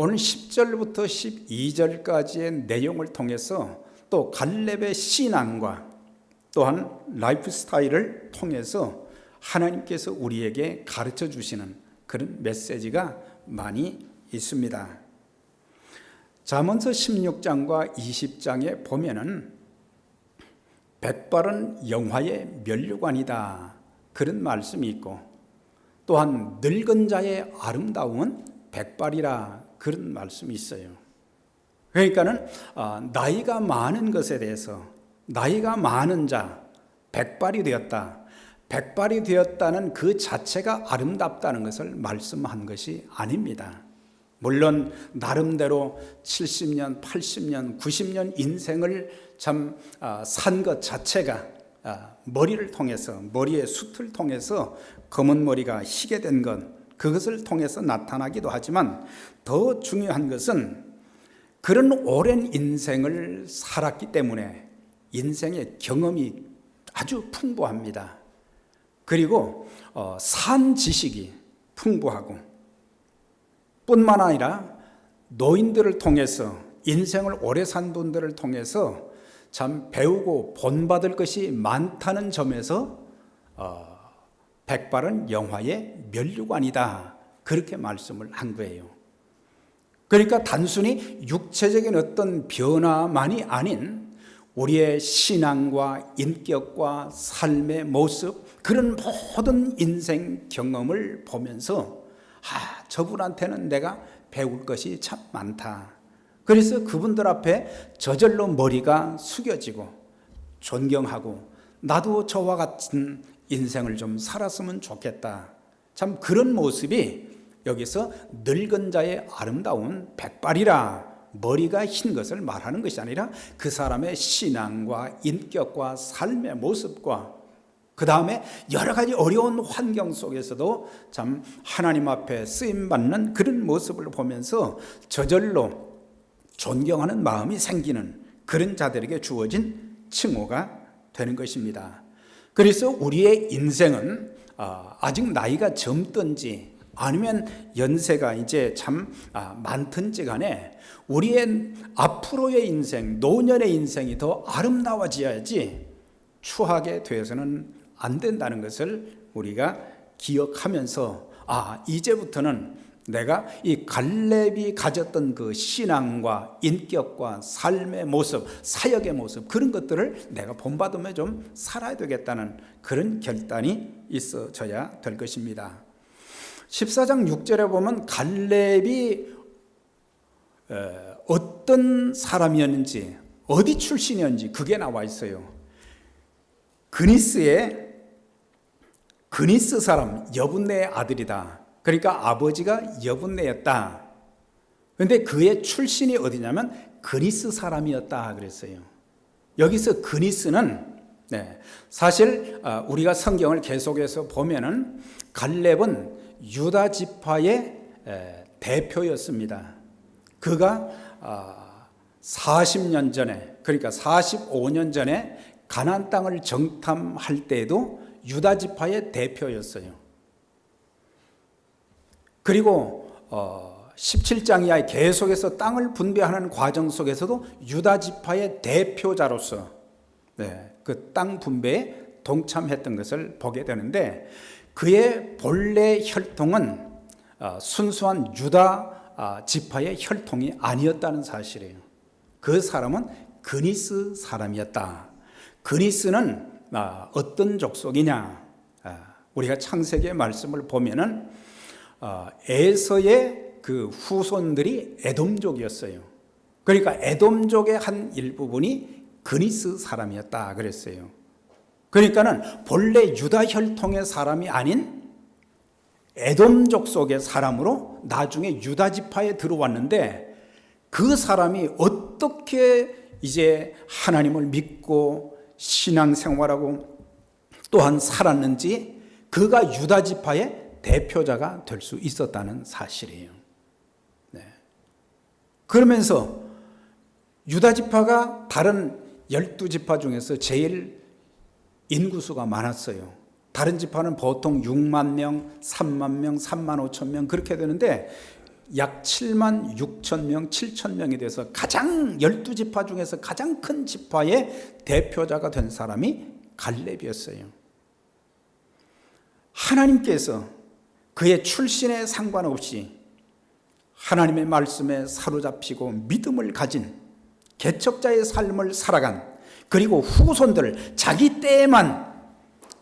오늘 10절부터 12절까지의 내용을 통해서 또 갈렙의 신앙과 또한 라이프 스타일을 통해서 하나님께서 우리에게 가르쳐 주시는 그런 메시지가 많이 있습니다. 잠언서 16장과 20장에 보면은 백발은 영화의 면류관이다, 그런 말씀이 있고, 또한 늙은 자의 아름다움은 백발이라, 그런 말씀이 있어요. 그러니까는 나이가 많은 것에 대해서, 나이가 많은 자, 백발이 되었다, 백발이 되었다는 그 자체가 아름답다는 것을 말씀한 것이 아닙니다. 물론 나름대로 70년, 80년, 90년 인생을 참 산 것 자체가 머리를 통해서, 머리의 숱을 통해서 검은 머리가 희게 된 것, 그것을 통해서 나타나기도 하지만 더 중요한 것은 그런 오랜 인생을 살았기 때문에 인생의 경험이 아주 풍부합니다. 그리고 산 지식이 풍부하고, 뿐만 아니라 노인들을 통해서, 인생을 오래 산 분들을 통해서 참 배우고 본받을 것이 많다는 점에서 백발은 영화의 면류관이다, 그렇게 말씀을 한 거예요. 그러니까 단순히 육체적인 어떤 변화만이 아닌 우리의 신앙과 인격과 삶의 모습, 그런 모든 인생 경험을 보면서 저분한테는 내가 배울 것이 참 많다. 그래서 그분들 앞에 저절로 머리가 숙여지고 존경하고, 나도 저와 같은 인생을 좀 살았으면 좋겠다. 참 그런 모습이 여기서 늙은 자의 아름다운 백발이라, 머리가 흰 것을 말하는 것이 아니라 그 사람의 신앙과 인격과 삶의 모습과, 그 다음에 여러 가지 어려운 환경 속에서도 참 하나님 앞에 쓰임받는 그런 모습을 보면서 저절로 존경하는 마음이 생기는 그런 자들에게 주어진 칭호가 되는 것입니다. 그래서 우리의 인생은 아직 나이가 젊든지 아니면 연세가 이제 참 많든지 간에 우리의 앞으로의 인생, 노년의 인생이 더 아름다워져야지 추하게 되어서는 안 된다는 것을 우리가 기억하면서 이제부터는 내가 이 갈렙이 가졌던 그 신앙과 인격과 삶의 모습, 사역의 모습, 그런 것들을 내가 본받으며 좀 살아야 되겠다는 그런 결단이 있어져야 될 것입니다. 14장 6절에 보면 갈렙이 어떤 사람이었는지, 어디 출신이었는지 그게 나와 있어요. 그니스 사람 여분네의 아들이다. 그러니까 아버지가 여분네였다. 그런데 그의 출신이 어디냐면 그니스 사람이었다 그랬어요. 여기서 그니스는 사실 우리가 성경을 계속해서 보면은 갈렙은 유다 지파의 대표였습니다. 그가 40년 전에, 그러니까 45년 전에 가나안 땅을 정탐할 때에도 유다 지파의 대표였어요. 그리고 17장 이하에 계속해서 땅을 분배하는 과정 속에서도 유다 지파의 대표자로서 그 땅 분배에 동참했던 것을 보게 되는데, 그의 본래 혈통은 순수한 유다 지파의 혈통이 아니었다는 사실이에요. 그 사람은 그니스 사람이었다. 그니스는 어떤 족속이냐? 우리가 창세기의 말씀을 보면은 에서의 그 후손들이 에돔족이었어요. 그러니까 에돔족의 한 일부분이 그니스 사람이었다 그랬어요. 그러니까는 본래 유다 혈통의 사람이 아닌 에돔족 속의 사람으로 나중에 유다 지파에 들어왔는데, 그 사람이 어떻게 이제 하나님을 믿고 신앙생활하고 또한 살았는지, 그가 유다 지파의 대표자가 될 수 있었다는 사실이에요. 그러면서 유다 지파가 다른 12지파 중에서 제일 인구수가 많았어요. 다른 지파는 보통 6만 명, 3만 명, 3만 5천 명 그렇게 되는데 약 7만 6천 명, 7천 명이 돼서 가장 12지파 중에서 가장 큰 지파의 대표자가 된 사람이 갈렙이었어요. 하나님께서 그의 출신에 상관없이 하나님의 말씀에 사로잡히고 믿음을 가진 개척자의 삶을 살아간, 그리고 후손들 자기 때에만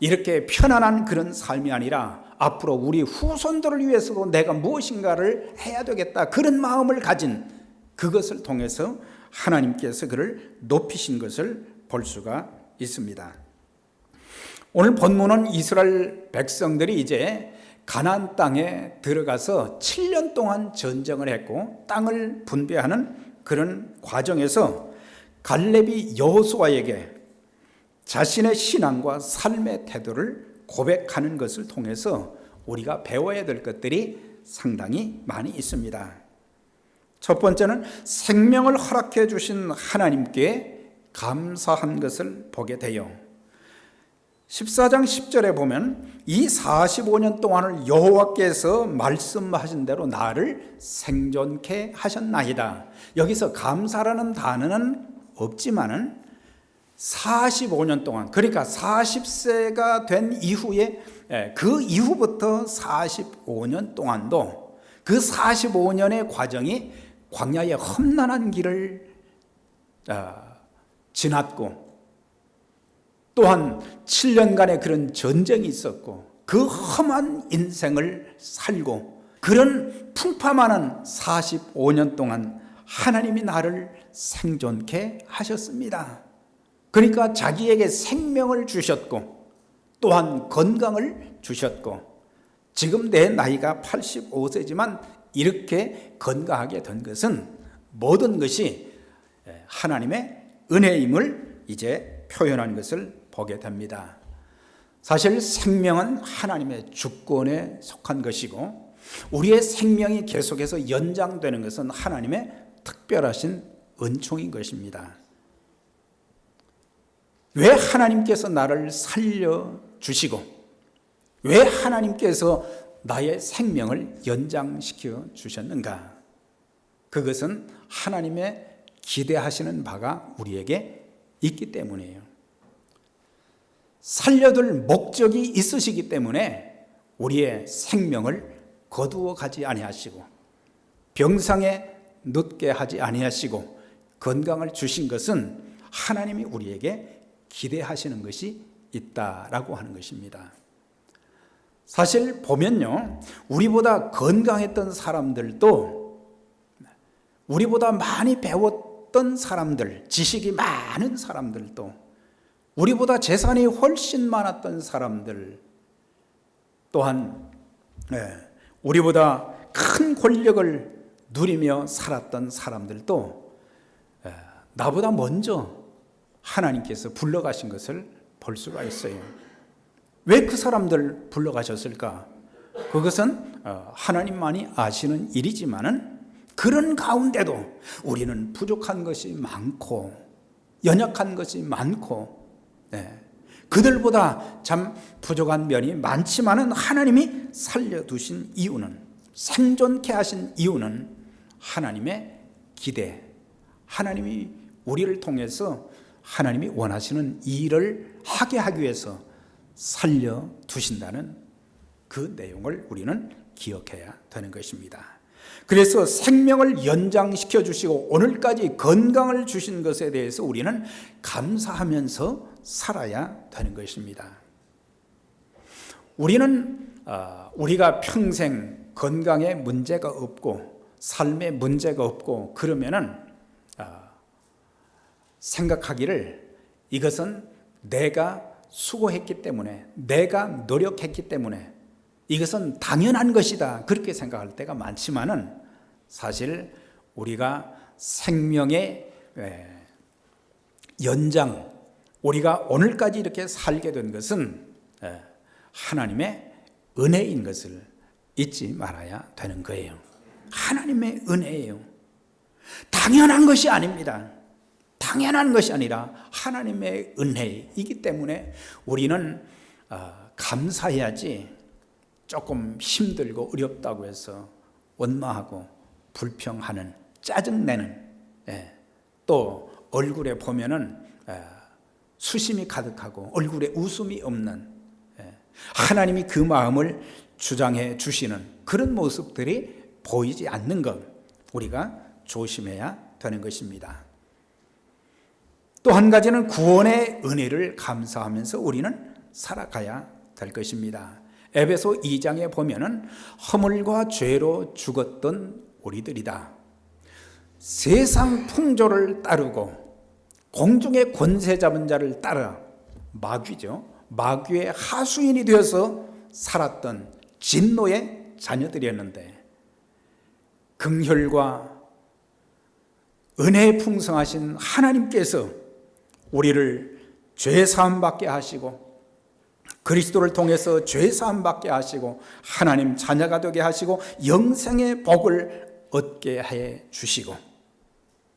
이렇게 편안한 그런 삶이 아니라 앞으로 우리 후손들을 위해서도 내가 무엇인가를 해야 되겠다, 그런 마음을 가진, 그것을 통해서 하나님께서 그를 높이신 것을 볼 수가 있습니다. 오늘 본문은 이스라엘 백성들이 이제 가나안 땅에 들어가서 7년 동안 전쟁을 했고 땅을 분배하는 그런 과정에서 갈렙이 여호수아에게 자신의 신앙과 삶의 태도를 고백하는 것을 통해서 우리가 배워야 될 것들이 상당히 많이 있습니다. 첫 번째는 생명을 허락해 주신 하나님께 감사한 것을 보게 돼요. 14장 10절에 보면 이 45년 동안을 여호와께서 말씀하신 대로 나를 생존케 하셨나이다. 여기서 감사라는 단어는 없지만은 45년 동안, 그러니까 40세가 된 이후에, 그 이후부터 45년 동안도 그 45년의 과정이 광야의 험난한 길을 지났고, 또한 7년간의 그런 전쟁이 있었고, 그 험한 인생을 살고, 그런 풍파만한 45년 동안 하나님이 나를 생존케 하셨습니다. 그러니까 자기에게 생명을 주셨고, 또한 건강을 주셨고, 지금 내 나이가 85세지만 이렇게 건강하게 된 것은 모든 것이 하나님의 은혜임을 이제 표현한 것을 보게 됩니다. 사실 생명은 하나님의 주권에 속한 것이고, 우리의 생명이 계속해서 연장되는 것은 하나님의 특별하신 은총인 것입니다. 왜 하나님께서 나를 살려주시고, 왜 하나님께서 나의 생명을 연장시켜 주셨는가? 그것은 하나님의 기대하시는 바가 우리에게 있기 때문이에요. 살려둘 목적이 있으시기 때문에 우리의 생명을 거두어 가지 아니하시고, 병상에 눕게 하지 아니하시고, 건강을 주신 것은 하나님이 우리에게 기대하시는 것이 있다라고 하는 것입니다. 사실 보면요, 우리보다 건강했던 사람들도, 우리보다 많이 배웠던 사람들, 지식이 많은 사람들도, 우리보다 재산이 훨씬 많았던 사람들, 또한 우리보다 큰 권력을 누리며 살았던 사람들도 나보다 먼저 하나님께서 불러가신 것을 볼 수가 있어요. 왜 그 사람들 불러가셨을까? 그것은 하나님만이 아시는 일이지만은, 그런 가운데도 우리는 부족한 것이 많고 연약한 것이 많고, 그들보다 참 부족한 면이 많지만은 하나님이 살려두신 이유는, 생존케 하신 이유는 하나님의 기대, 하나님이 우리를 통해서 하나님이 원하시는 일을 하게 하기 위해서 살려두신다는 그 내용을 우리는 기억해야 되는 것입니다. 그래서 생명을 연장시켜 주시고 오늘까지 건강을 주신 것에 대해서 우리는 감사하면서 살아야 되는 것입니다. 우리가 평생 건강에 문제가 없고 삶에 문제가 없고 그러면은 생각하기를 이것은 내가 수고했기 때문에, 내가 노력했기 때문에 이것은 당연한 것이다, 그렇게 생각할 때가 많지만은, 사실 우리가 생명의 연장, 우리가 오늘까지 이렇게 살게 된 것은 하나님의 은혜인 것을 잊지 말아야 되는 거예요. 하나님의 은혜예요. 당연한 것이 아닙니다. 당연한 것이 아니라 하나님의 은혜이기 때문에 우리는 감사해야지, 조금 힘들고 어렵다고 해서 원망하고 불평하는, 짜증내는, 또 얼굴에 보면은 수심이 가득하고 얼굴에 웃음이 없는, 하나님이 그 마음을 주장해 주시는 그런 모습들이 보이지 않는 것, 우리가 조심해야 되는 것입니다. 또 한 가지는 구원의 은혜를 감사하면서 우리는 살아가야 될 것입니다. 에베소 2장에 보면은 허물과 죄로 죽었던 우리들이다. 세상 풍조를 따르고 공중의 권세 잡은 자를 따라 마귀죠. 마귀의 하수인이 되어서 살았던 진노의 자녀들이었는데, 긍휼과 은혜에 풍성하신 하나님께서 우리를 죄 사함 받게 하시고 그리스도를 통해서 죄 사함 받게 하시고 하나님 자녀가 되게 하시고 영생의 복을 얻게 해 주시고,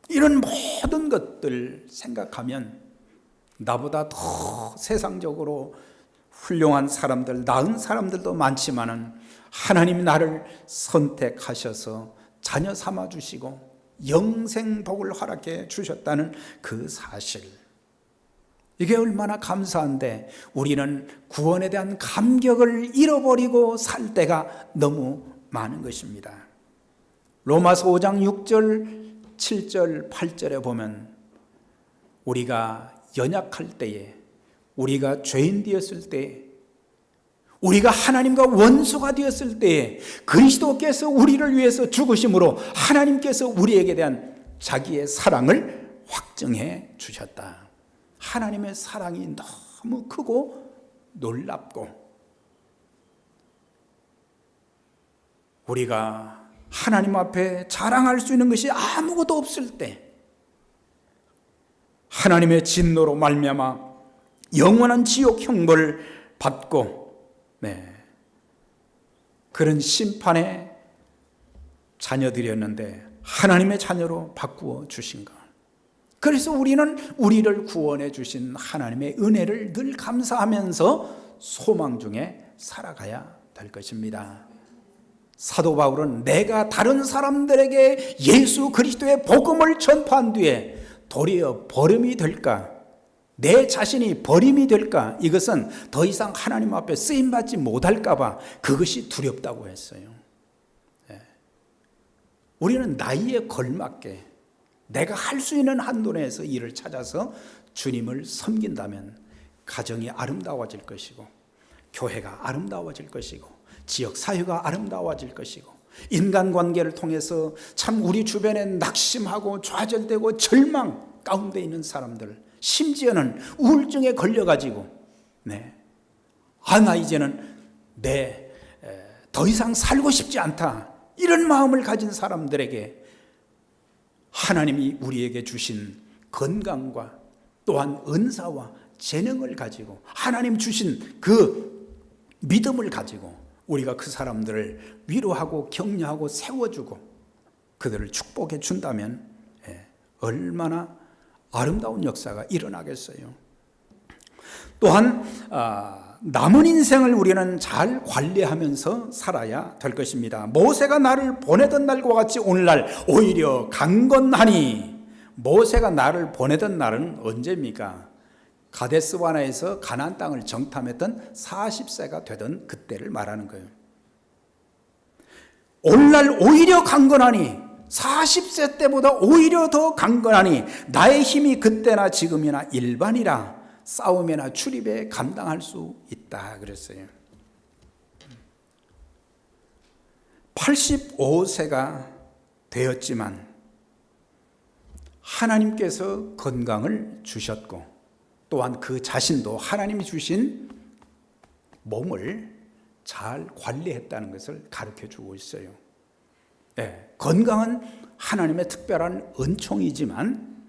이런 모든 것들 생각하면 나보다 더 세상적으로 훌륭한 사람들, 나은 사람들도 많지만은 하나님이 나를 선택하셔서 자녀 삼아 주시고 영생 복을 허락해 주셨다는 그 사실, 이게 얼마나 감사한데 우리는 구원에 대한 감격을 잃어버리고 살 때가 너무 많은 것입니다. 로마서 5장 6절, 7절, 8절에 보면 우리가 연약할 때에, 우리가 죄인 되었을 때에, 우리가 하나님과 원수가 되었을 때에 그리스도께서 우리를 위해서 죽으심으로 하나님께서 우리에게 대한 자기의 사랑을 확증해 주셨다. 하나님의 사랑이 너무 크고 놀랍고, 우리가 하나님 앞에 자랑할 수 있는 것이 아무것도 없을 때 하나님의 진노로 말미암아 영원한 지옥 형벌을 받고 그런 심판의 자녀들이었는데 하나님의 자녀로 바꾸어 주신 것. 그래서 우리는 우리를 구원해 주신 하나님의 은혜를 늘 감사하면서 소망 중에 살아가야 될 것입니다. 사도 바울은 내가 다른 사람들에게 예수 그리스도의 복음을 전파한 뒤에 도리어 버림이 될까, 내 자신이 버림이 될까, 이것은 더 이상 하나님 앞에 쓰임받지 못할까 봐 그것이 두렵다고 했어요. 우리는 나이에 걸맞게 내가 할 수 있는 한도 내에서 일을 찾아서 주님을 섬긴다면 가정이 아름다워질 것이고, 교회가 아름다워질 것이고, 지역 사회가 아름다워질 것이고, 인간관계를 통해서 참 우리 주변에 낙심하고 좌절되고 절망 가운데 있는 사람들, 심지어는 우울증에 걸려가지고 나 이제는 더 이상 살고 싶지 않다, 이런 마음을 가진 사람들에게 하나님이 우리에게 주신 건강과 또한 은사와 재능을 가지고 하나님 주신 그 믿음을 가지고 우리가 그 사람들을 위로하고 격려하고 세워주고 그들을 축복해 준다면 얼마나 아름다운 역사가 일어나겠어요. 또한 남은 인생을 우리는 잘 관리하면서 살아야 될 것입니다. 모세가 나를 보내던 날과 같이 오늘날 오히려 강건하니, 모세가 나를 보내던 날은 언제입니까? 가데스바네에서 가나안 땅을 정탐했던 40세가 되던 그때를 말하는 거예요. 오늘날 오히려 강건하니, 40세 때보다 오히려 더 강건하니 나의 힘이 그때나 지금이나 일반이라 싸움이나 출입에 감당할 수 있다 그랬어요. 85세가 되었지만 하나님께서 건강을 주셨고 또한 그 자신도 하나님이 주신 몸을 잘 관리했다는 것을 가르쳐 주고 있어요. 건강은 하나님의 특별한 은총이지만,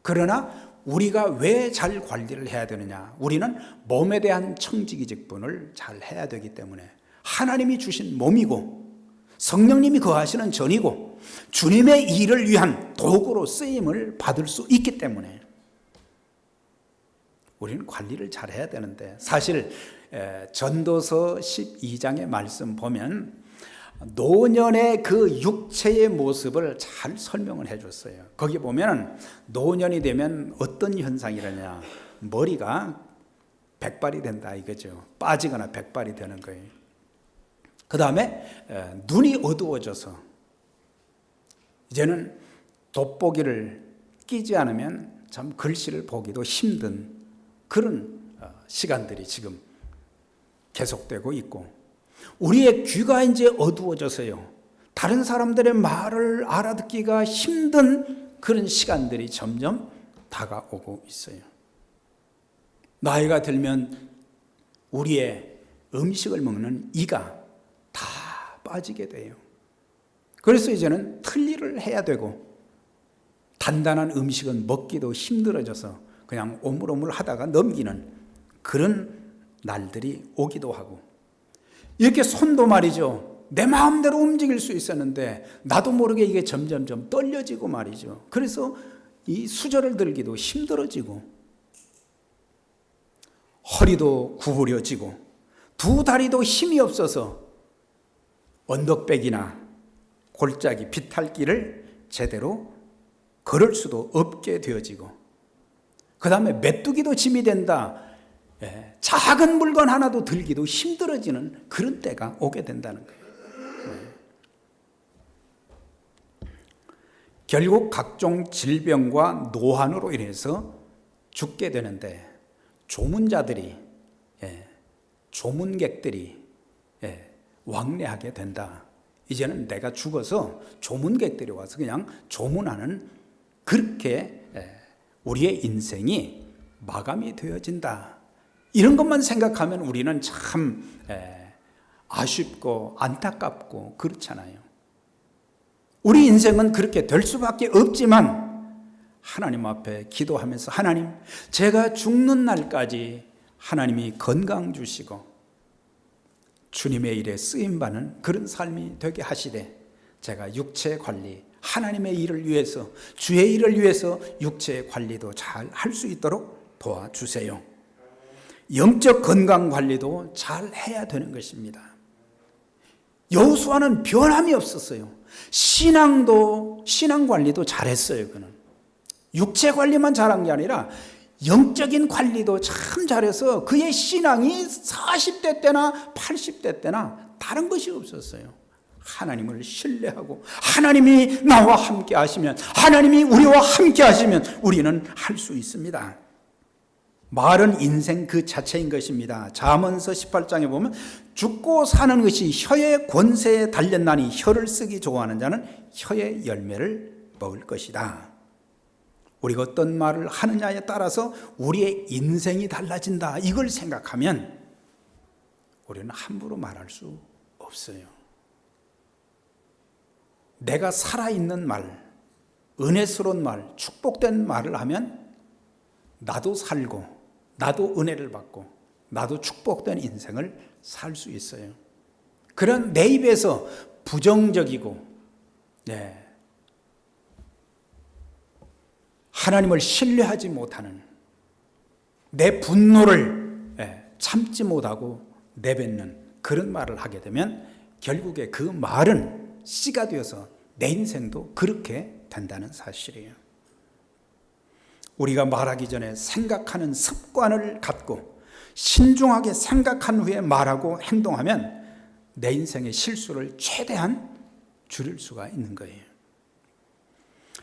그러나 우리가 왜 잘 관리를 해야 되느냐? 우리는 몸에 대한 청지기직분을 잘 해야 되기 때문에 하나님이 주신 몸이고 성령님이 거하시는 전이고 주님의 일을 위한 도구로 쓰임을 받을 수 있기 때문에 우리는 관리를 잘 해야 되는데, 사실 전도서 12장의 말씀 보면 노년의 그 육체의 모습을 잘 설명을 해줬어요. 거기 보면 노년이 되면 어떤 현상이라냐, 머리가 백발이 된다 이거죠. 빠지거나 백발이 되는 거예요. 그 다음에 눈이 어두워져서 이제는 돋보기를 끼지 않으면 참 글씨를 보기도 힘든 그런 시간들이 지금 계속되고 있고, 우리의 귀가 이제 어두워져서요, 다른 사람들의 말을 알아듣기가 힘든 그런 시간들이 점점 다가오고 있어요. 나이가 들면 우리의 음식을 먹는 이가 다 빠지게 돼요. 그래서 이제는 틀니를 해야 되고, 단단한 음식은 먹기도 힘들어져서 그냥 오물오물 하다가 넘기는 그런 날들이 오기도 하고, 이렇게 손도 말이죠, 내 마음대로 움직일 수 있었는데 나도 모르게 이게 점점점 떨려지고 말이죠. 그래서 이 수저를 들기도 힘들어지고, 허리도 구부려지고, 두 다리도 힘이 없어서 언덕백이나 골짜기, 비탈길을 제대로 걸을 수도 없게 되어지고, 그 다음에 메뚜기도 짐이 된다. 작은 물건 하나도 들기도 힘들어지는 그런 때가 오게 된다는 거예요. 결국 각종 질병과 노환으로 인해서 죽게 되는데, 조문자들이, 조문객들이 왕래하게 된다. 이제는 내가 죽어서 조문객들이 와서 그냥 조문하는, 그렇게 우리의 인생이 마감이 되어진다. 이런 것만 생각하면 우리는 참 아쉽고 안타깝고 그렇잖아요. 우리 인생은 그렇게 될 수밖에 없지만 하나님 앞에 기도하면서, 하나님, 제가 죽는 날까지 하나님이 건강 주시고 주님의 일에 쓰임받는 그런 삶이 되게 하시되, 제가 육체 관리, 하나님의 일을 위해서, 주의 일을 위해서 육체 관리도 잘 할 수 있도록 도와주세요. 영적 건강 관리도 잘 해야 되는 것입니다. 여호수아는 변함이 없었어요. 신앙 관리도 잘했어요. 그는 육체 관리만 잘한 게 아니라 영적인 관리도 참 잘해서 그의 신앙이 40대 때나 80대 때나 다른 것이 없었어요. 하나님을 신뢰하고, 하나님이 나와 함께 하시면, 하나님이 우리와 함께 하시면 우리는 할 수 있습니다. 말은 인생 그 자체인 것입니다. 잠언서 18장에 보면, 죽고 사는 것이 혀의 권세에 달렸나니 혀를 쓰기 좋아하는 자는 혀의 열매를 먹을 것이다. 우리가 어떤 말을 하느냐에 따라서 우리의 인생이 달라진다. 이걸 생각하면 우리는 함부로 말할 수 없어요. 내가 살아있는 말, 은혜스러운 말, 축복된 말을 하면 나도 살고, 나도 은혜를 받고, 나도 축복된 인생을 살 수 있어요. 그런 내 입에서 부정적이고, 하나님을 신뢰하지 못하는, 내 분노를 참지 못하고 내뱉는 그런 말을 하게 되면 결국에 그 말은 씨가 되어서 내 인생도 그렇게 된다는 사실이에요. 우리가 말하기 전에 생각하는 습관을 갖고 신중하게 생각한 후에 말하고 행동하면 내 인생의 실수를 최대한 줄일 수가 있는 거예요.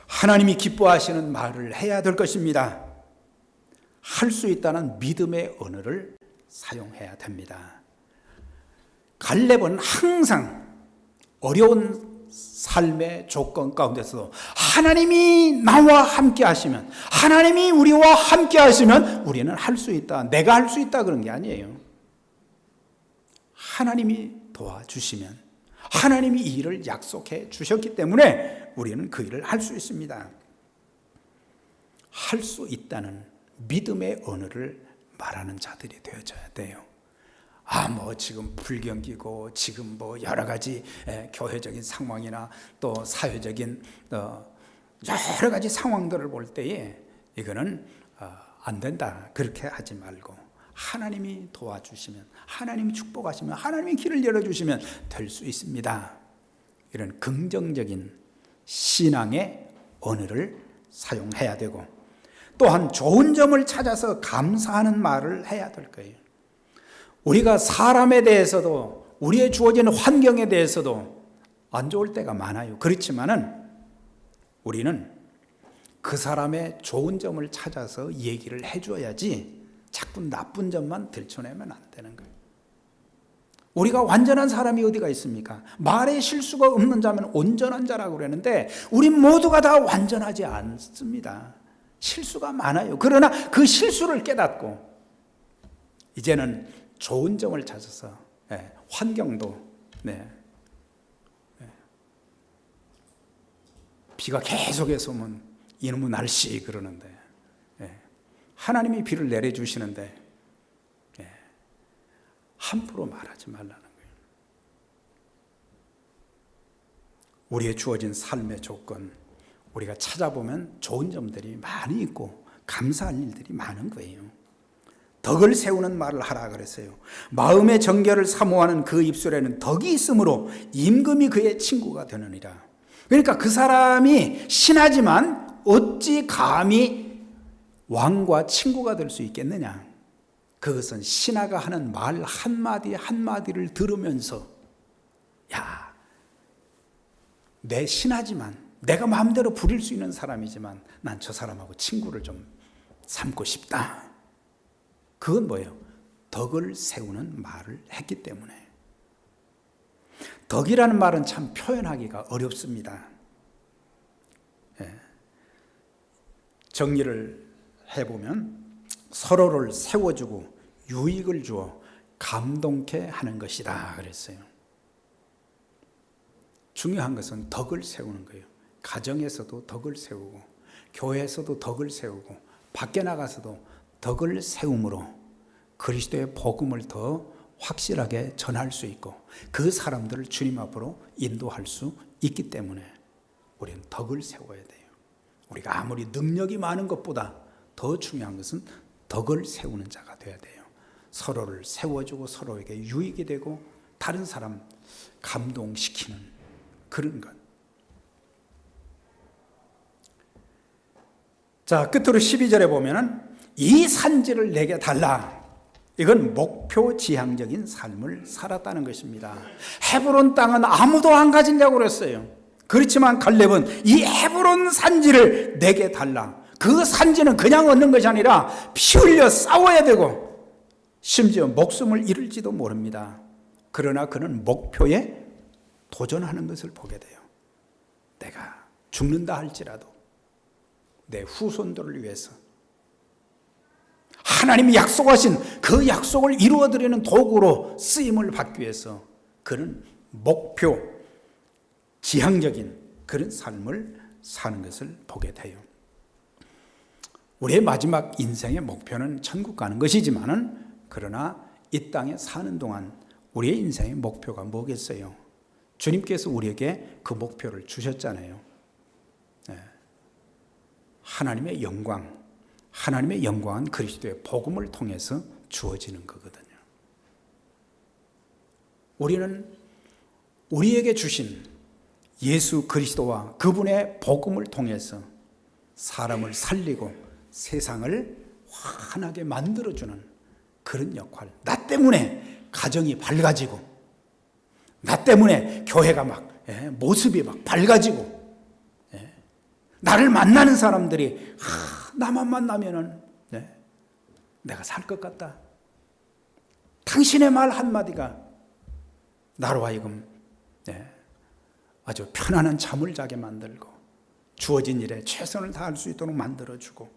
하나님이 기뻐하시는 말을 해야 될 것입니다. 할 수 있다는 믿음의 언어를 사용해야 됩니다. 갈렙은 항상 어려운 삶의 조건 가운데서도 하나님이 나와 함께 하시면, 하나님이 우리와 함께 하시면 우리는 할 수 있다, 내가 할 수 있다, 그런 게 아니에요. 하나님이 도와주시면, 하나님이 이 일을 약속해 주셨기 때문에 우리는 그 일을 할 수 있습니다. 할 수 있다는 믿음의 언어를 말하는 자들이 되어져야 돼요. 지금 불경기고, 지금 여러 가지 교회적인 상황이나 또 사회적인 여러 가지 상황들을 볼 때에 이거는 안 된다, 그렇게 하지 말고, 하나님이 도와주시면, 하나님이 축복하시면, 하나님이 길을 열어주시면 될 수 있습니다. 이런 긍정적인 신앙의 언어를 사용해야 되고, 또한 좋은 점을 찾아서 감사하는 말을 해야 될 거예요. 우리가 사람에 대해서도, 우리의 주어진 환경에 대해서도 안 좋을 때가 많아요. 그렇지만은 우리는 그 사람의 좋은 점을 찾아서 얘기를 해줘야지 자꾸 나쁜 점만 들춰내면 안 되는 거예요. 우리가 완전한 사람이 어디가 있습니까? 말에 실수가 없는 자면 온전한 자라고 그러는데 우리 모두가 다 완전하지 않습니다. 실수가 많아요. 그러나 그 실수를 깨닫고 이제는 좋은 점을 찾아서, 환경도, 비가 계속해서 오면 이놈의 날씨 그러는데, 하나님이 비를 내려주시는데 함부로 말하지 말라는 거예요. 우리의 주어진 삶의 조건, 우리가 찾아보면 좋은 점들이 많이 있고 감사할 일들이 많은 거예요. 덕을 세우는 말을 하라 그랬어요. 마음의 정결을 사모하는 그 입술에는 덕이 있으므로 임금이 그의 친구가 되느니라. 그러니까 그 사람이 신하지만 어찌 감히 왕과 친구가 될 수 있겠느냐. 그것은 신하가 하는 말 한마디 한마디를 들으면서, 야, 내 신하지만, 내가 마음대로 부릴 수 있는 사람이지만 난 저 사람하고 친구를 좀 삼고 싶다. 그건 뭐예요? 덕을 세우는 말을 했기 때문에. 덕이라는 말은 참 표현하기가 어렵습니다. 정리를 해보면 서로를 세워주고 유익을 주어 감동케 하는 것이다 그랬어요. 중요한 것은 덕을 세우는 거예요. 가정에서도 덕을 세우고, 교회에서도 덕을 세우고, 밖에 나가서도 덕을 세움으로 그리스도의 복음을 더 확실하게 전할 수 있고 그 사람들을 주님 앞으로 인도할 수 있기 때문에 우리는 덕을 세워야 돼요. 우리가 아무리 능력이 많은 것보다 더 중요한 것은 덕을 세우는 자가 되어야 돼요. 서로를 세워주고 서로에게 유익이 되고 다른 사람 감동시키는 그런 것. 자, 끝으로 12절에 보면은 이 산지를 내게 달라. 이건 목표 지향적인 삶을 살았다는 것입니다. 헤브론 땅은 아무도 안 가지려고 그랬어요. 그렇지만 갈렙은 이 헤브론 산지를 내게 달라. 그 산지는 그냥 얻는 것이 아니라 피 흘려 싸워야 되고 심지어 목숨을 잃을지도 모릅니다. 그러나 그는 목표에 도전하는 것을 보게 돼요. 내가 죽는다 할지라도 내 후손들을 위해서 하나님이 약속하신 그 약속을 이루어드리는 도구로 쓰임을 받기 위해서 그는 목표, 지향적인 그런 삶을 사는 것을 보게 돼요. 우리의 마지막 인생의 목표는 천국 가는 것이지만은 그러나 이 땅에 사는 동안 우리의 인생의 목표가 뭐겠어요? 주님께서 우리에게 그 목표를 주셨잖아요. 하나님의 영광, 하나님의 영광은 그리스도의 복음을 통해서 주어지는 거거든요. 우리는 우리에게 주신 예수 그리스도와 그분의 복음을 통해서 사람을 살리고 세상을 환하게 만들어주는 그런 역할. 나 때문에 가정이 밝아지고 나 때문에 교회가 모습이 밝아지고 나를 만나는 사람들이 나만 만나면은 내가 살 것 같다. 당신의 말 한마디가 나로 하여금 아주 편안한 잠을 자게 만들고 주어진 일에 최선을 다할 수 있도록 만들어주고,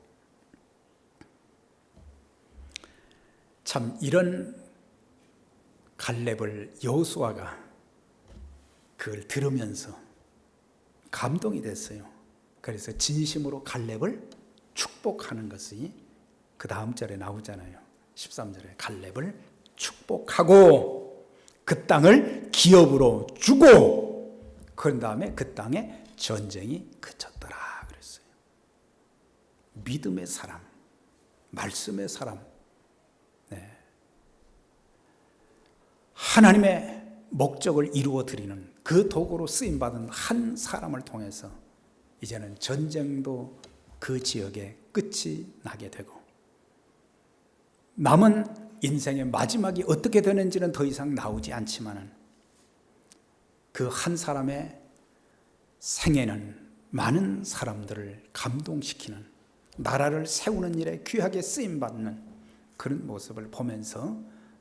참 이런 갈렙을 여호수아가 그걸 들으면서 감동이 됐어요. 그래서 진심으로 갈렙을 축복하는 것이 그 다음 절에 나오잖아요. 13절에 갈렙을 축복하고 그 땅을 기업으로 주고 그런 다음에 그 땅에 전쟁이 그쳤더라 그랬어요. 믿음의 사람, 말씀의 사람, 하나님의 목적을 이루어 드리는 그 도구로 쓰임받은 한 사람을 통해서 이제는 전쟁도 그 지역에 끝이 나게 되고, 남은 인생의 마지막이 어떻게 되는지는 더 이상 나오지 않지만 그 한 사람의 생애는 많은 사람들을 감동시키는, 나라를 세우는 일에 귀하게 쓰임받는 그런 모습을 보면서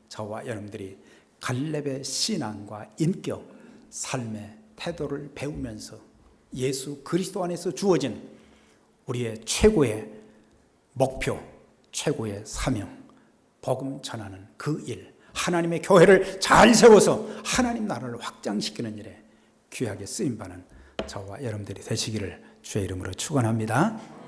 저와 여러분들이 갈렙의 신앙과 인격, 삶의 태도를 배우면서 예수 그리스도 안에서 주어진 우리의 최고의 목표, 최고의 사명, 복음 전하는 그 일, 하나님의 교회를 잘 세워서 하나님 나라를 확장시키는 일에 귀하게 쓰임받는 저와 여러분들이 되시기를 주의 이름으로 축원합니다.